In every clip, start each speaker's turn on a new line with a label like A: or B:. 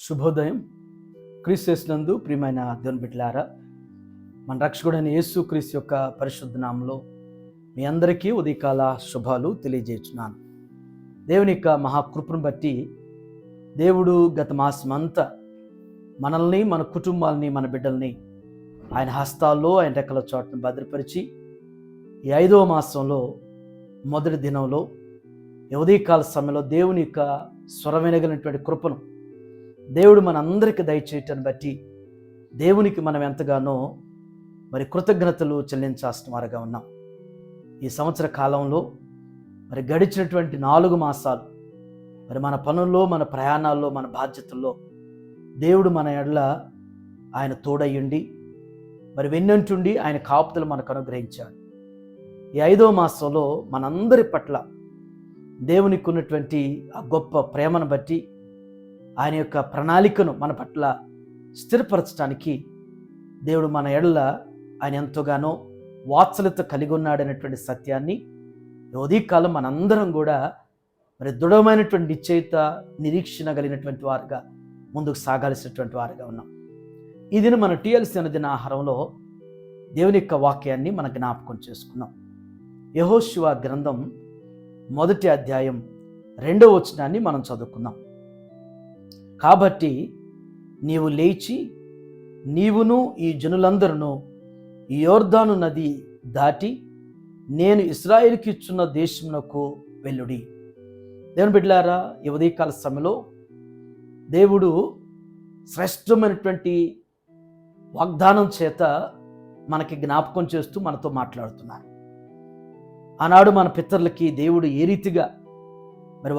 A: శుభోదయం. క్రీస్తునందు ప్రియమైన దేవుని బిడ్డలారా, మన రక్షకుడైన యేసు క్రీస్తు యొక్క పరిశుద్ధ నామములో మీ అందరికీ ఉదయకాల శుభాలు తెలియజేస్తున్నాను. దేవుని యొక్క మహాకృపను బట్టి దేవుడు గత మాసమంతా మనల్ని, మన కుటుంబాలని, మన బిడ్డల్ని ఆయన హస్తాల్లో, ఆయన రెక్కల చోటును భద్రపరిచి ఈ 5వ మాసంలో మొదటి దినంలో ఉదయకాల సమయంలో దేవుని యొక్క స్వరవినగలిగినటువంటి కృపను దేవుడు మనందరికీ దయచేయటాన్ని బట్టి దేవునికి మనం ఎంతగానో కృతజ్ఞతలు చెల్లించాల్సిన వారుగా ఉన్నాం. ఈ సంవత్సర కాలంలో గడిచినటువంటి 4 మాసాలు మన పనుల్లో, మన ప్రయాణాల్లో, మన బాధ్యతల్లో దేవుడు మన ఎడల ఆయన తోడయ్యుండి వెన్నంటుండి ఆయన కాపుదలు మనకు అనుగ్రహించాడు. ఈ 5వ మాసంలో మనందరి పట్ల దేవునికి ఉన్నటువంటి ఆ గొప్ప ప్రేమను బట్టి, ఆయన యొక్క ప్రణాళికను మన పట్ల స్థిరపరచడానికి దేవుడు మన ఎడల ఆయన ఎంతగానో వాత్సల్యత కలిగి ఉన్నాడనేటువంటి సత్యాన్ని ఉదయకాలం మనందరం కూడా దృఢమైనటువంటి నిశ్చయిత, నిరీక్షణ కలిగినటువంటి వారుగా ముందుకు సాగాల్సినటువంటి వారుగా ఉన్నాం. ఈ దినం మన టీఎల్సీ దిన ఆహారంలో దేవుని యొక్క వాక్యాన్ని మన జ్ఞాపకం చేసుకున్నాం. యెహోషువ గ్రంథం 1వ అధ్యాయం 2వ వచనాన్ని మనం చదువుకుందాం. కాబట్టి నీవు లేచి, నీవును ఈ జనులందరూ ఈ యోర్దాను నది దాటి నేను ఇశ్రాయేలుకి ఇచ్చున్న దేశమునకు వెళ్ళుడి. దేవుని బిడ్డలారా, ఈ ఉదయకాల సమయంలో దేవుడు శ్రేష్టమైనటువంటి వాగ్దానం చేత మనకి జ్ఞాపకం చేస్తూ మనతో మాట్లాడుతున్నారు. ఆనాడు మన పితరులకి దేవుడు ఏ రీతిగా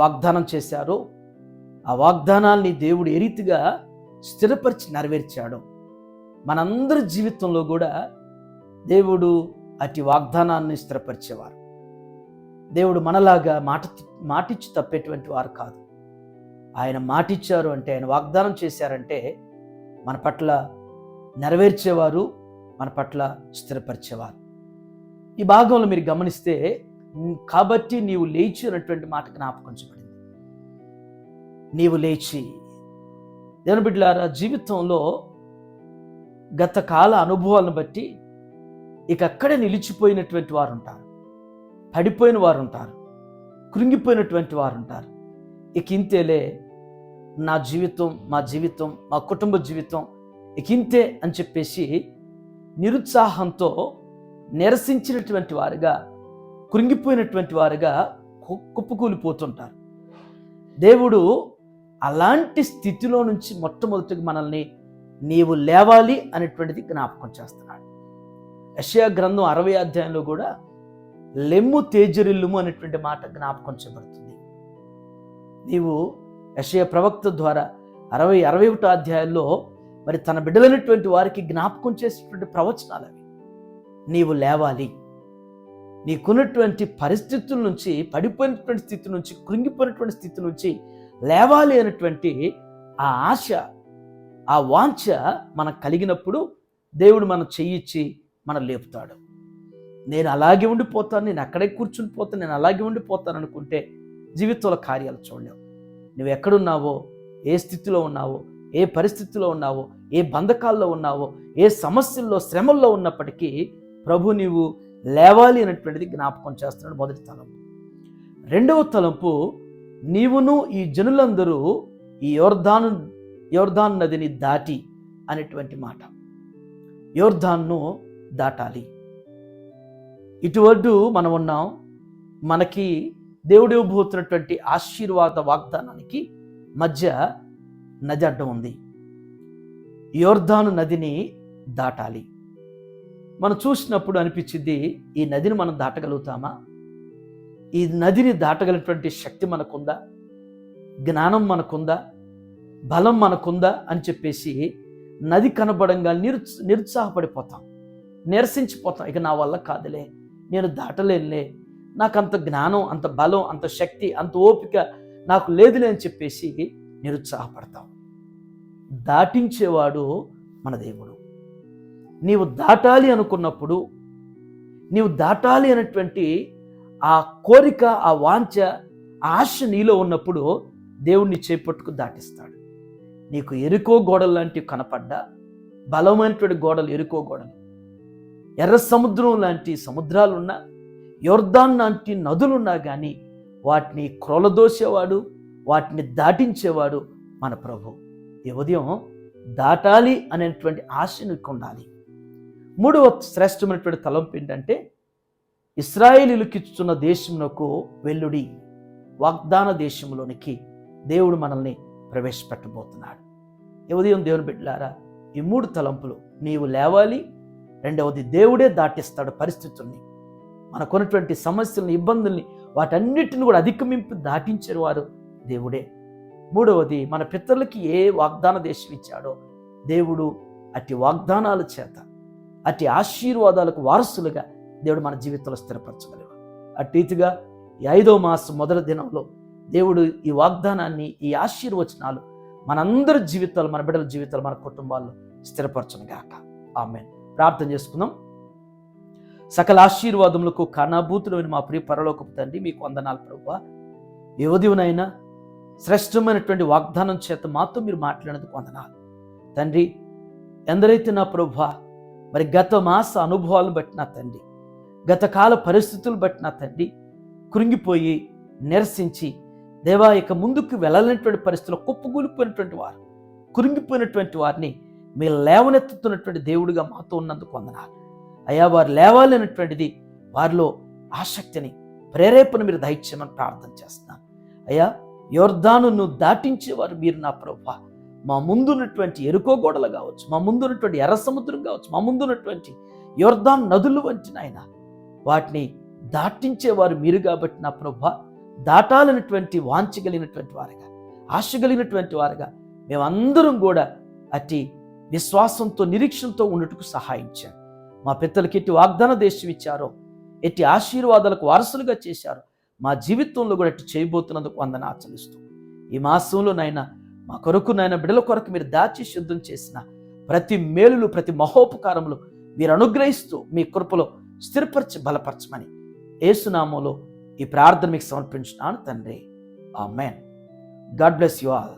A: వాగ్దానం చేశారో, ఆ వాగ్దానాల్ని దేవుడు ఏ రీతిగా స్థిరపరిచి నెరవేర్చాడో, మనందరి జీవితంలో కూడా దేవుడు అట్టి వాగ్దానాన్ని స్థిరపరిచేవారు. దేవుడు మనలాగా మాటిచ్చి తప్పేటువంటి వారు కాదు. ఆయన మాటిచ్చారు అంటే, ఆయన వాగ్దానం చేశారంటే మన పట్ల నెరవేర్చేవారు, మన పట్ల స్థిరపరిచేవారు. ఈ భాగంలో మీరు గమనిస్తే, కాబట్టి నీవు లేచి అన్నటువంటి మాట జ్ఞాపకం చేయబడింది. నీవు లేచి. దేవుని బిడ్డలారా, జీవితంలో గత కాల అనుభవాలను బట్టి ఇక అక్కడే నిలిచిపోయినటువంటి వారు ఉంటారు, పడిపోయిన వారు ఉంటారు, కృంగిపోయినటువంటి వారు ఉంటారు. ఇక ఇంతేలే నా జీవితం, మా జీవితం, మా కుటుంబ జీవితం ఇక ఇంతే అని చెప్పేసి నిరుత్సాహంతో నిరసించినటువంటి వారుగా, కృంగిపోయినటువంటి వారుగా కుప్పకూలిపోతుంటారు. దేవుడు అలాంటి స్థితిలో నుంచి మొట్టమొదటిగా మనల్ని నీవు లేవాలి అనేటువంటిది జ్ఞాపకం చేస్తున్నాడు. యెషయా గ్రంథం 60వ అధ్యాయంలో కూడా లెమ్ము తేజరిల్లుము అనేటువంటి మాట జ్ఞాపకం చేయబడుతుంది. నీవు యెషయా ప్రవక్త ద్వారా 61వ అధ్యాయంలో తన బిడ్డలైనటువంటి వారికి జ్ఞాపకం చేసేటువంటి ప్రవచనాలు అవి. నీవు లేవాలి, నీకున్నటువంటి పరిస్థితుల నుంచి, పడిపోయినటువంటి స్థితి నుంచి, కృంగిపోయినటువంటి స్థితి నుంచి లేవాలి అనేటువంటి ఆ ఆశ, ఆ వాంఛ మనకు కలిగినప్పుడు దేవుడు మనం చెయ్యిచ్చి మనం లేపుతాడు. నేను అలాగే ఉండిపోతాను, నేను అక్కడే కూర్చుని పోతాను, నేను అలాగే ఉండిపోతాను అనుకుంటే జీవితంలో కార్యాలు చూడలేవు. నువ్వు ఎక్కడున్నావో, ఏ స్థితిలో ఉన్నావో, ఏ పరిస్థితిలో ఉన్నావో, ఏ బంధకాల్లో ఉన్నావో, ఏ సమస్యల్లో, శ్రమల్లో ఉన్నప్పటికీ ప్రభు నీవు లేవాలి అనేటువంటిది జ్ఞాపకం చేస్తున్నాడు. మొదటి తలంపు. 2వ తలంపు, నీవును ఈ జనులందరూ ఈ యోర్దాను నదిని దాటి అనేటువంటి మాట. యోర్దాన్ను దాటాలి. ఇటువంటి మనం ఉన్నాం. మనకి దేవుడు ఇవ్వబోతున్నటువంటి ఆశీర్వాద వాగ్దానానికి మధ్య నది అడ్డం ఉంది. యోర్దాను నదిని దాటాలి. మనం చూసినప్పుడు అనిపించింది, ఈ నదిని మనం దాటగలుగుతామా? ఈ నదిని దాటగలిగినటువంటి శక్తి మనకుందా? జ్ఞానం మనకుందా? బలం మనకుందా అని చెప్పేసి నది కనబడంగా నిరుత్సాహపడిపోతాం, నిరసించిపోతాం. ఇక నా వల్ల కాదులే, నేను దాటలేనులే, నాకు అంత జ్ఞానం, అంత బలం, అంత శక్తి, అంత ఓపిక నాకు లేదులే అని చెప్పేసి నిరుత్సాహపడతాం. దాటించేవాడు మన దేవుడు. నీవు దాటాలి అనుకున్నప్పుడు, నీవు దాటాలి అనేటువంటి ఆ కోరిక, ఆ వాంఛ, ఆ ఆశ నీలో ఉన్నప్పుడు దేవుణ్ణి చేపట్టుకు దాటిస్తాడు. నీకు ఎరుకో గోడలు లాంటివి కనపడ్డా, బలమైనటువంటి గోడలు, ఎరుకో గోడలు, ఎర్ర సముద్రం లాంటి సముద్రాలున్నా, యోర్దాన్ లాంటి నదులున్నా కానీ వాటిని క్రోలదోసేవాడు, వాటిని దాటించేవాడు మన ప్రభు. ఈ ఉదయం దాటాలి అనేటువంటి ఆశ నీకు ఉండాలి. మూడవ శ్రేష్టమైనటువంటి తలంపు ఏంటంటే, ఇశ్రాయేలీయులకు ఇచ్చుతున్న దేశమునకు వెల్లుడి. వాగ్దాన దేశంలోనికి దేవుడు మనల్ని ప్రవేశపెట్టబోతున్నాడు. ఈ ఉదయం దేవుని బిడ్డలారా, ఈ మూడు తలంపులు నీవు లేవాలి. రెండవది, దేవుడే దాటిస్తాడు పరిస్థితుల్ని, మనకున్నటువంటి సమస్యల్ని, ఇబ్బందుల్ని, వాటన్నిటిని కూడా అధిగమింపి దాటించిన వారు దేవుడే. మూడవది, మన పితరులకి ఏ వాగ్దాన దేశం ఇచ్చాడో దేవుడు అట్టి వాగ్దానాల చేత, అట్టి ఆశీర్వాదాలకు వారసులుగా దేవుడు మన జీవితంలో స్థిరపరచగలరు. అటు రీతిగా ఈ 5వ మాసం మొదటి దినంలో దేవుడు ఈ వాగ్దానాన్ని, ఈ ఆశీర్వచనాలు మనందరి జీవితాలు, మన బిడ్డల జీవితాలు, మన కుటుంబాల్లో స్థిరపరచును గాక. ఆమేన్. ప్రార్థన చేసుకుందాం. సకల ఆశీర్వాదములకు కారణభూతుడైన మా ప్రియ పరలోకపు తండ్రి, మీకు వందనాలు ప్రభువా. ఏ ఉదయమైనా శ్రేష్టమైనటువంటి వాగ్దానం చేత మాతో మీరు మాట్లాడినందుకు వందనాలు తండ్రి. ఎందరైతే నా ప్రభువా మరి గత మాస అనుభవాలను బట్టి నా తండ్రి, గత కాల పరిస్థితులు బట్టి నా తండ్రి కృంగిపోయి నిరసించి, దేవా ఇక ముందుకు వెళ్ళలేనటువంటి పరిస్థితుల్లో కుప్పగూలిపోయినటువంటి వారు, కృంగిపోయినటువంటి వారిని మీరు లేవనెత్తుతున్నటువంటి దేవుడిగా మాతో ఉన్నందుకు వందనాలు అయ్యా. వారు లేవాలనేటువంటిది, వారిలో ఆసక్తిని, ప్రేరేపణ మీరు దయచేయమని ప్రార్థన చేస్తున్నాను అయ్యా. యోర్దానును దాటించేవారు మీరు నా ప్రభువా. మా ముందున్నటువంటి ఎరుకో గోడలు కావచ్చు, మా ముందున్నటువంటి ఎర్ర సముద్రం కావచ్చు, మా ముందున్నటువంటి యోర్దాన్ నదులు వంటి నాయన, వాటిని దాటించేవారు మీరు కాబట్టి నా ప్రభువా, దాటాలన్నటువంటి వాంఛగలిగినటువంటి వారుగా, ఆశ కలిగినటువంటి వారుగా మేమందరం కూడా అట్టి విశ్వాసంతో, నిరీక్షణతో ఉన్నట్టుకు సహాయించారు. మా పితరులకి ఎట్టి వాగ్దాన దేశం ఇచ్చారో, ఎట్టి ఆశీర్వాదాలకు వారసులుగా చేశారో, మా జీవితంలో కూడా ఎట్టి చేయబోతున్నందుకు వందనాలు చెల్లిస్తూ, ఈ మాసంలో నాయన మా కొరకు, నాయన బిడ్డల కొరకు మీరు దాచి శుద్ధం చేసిన ప్రతి మేలులు, ప్రతి మహోపకారములు మీరు అనుగ్రహిస్తూ మీ కృపలో స్థిరపరచి బలపరచమని యేసునామములో ఈ ప్రార్థన మీకు సమర్పించున్నాను తండ్రి. ఆమేన్. God bless you all.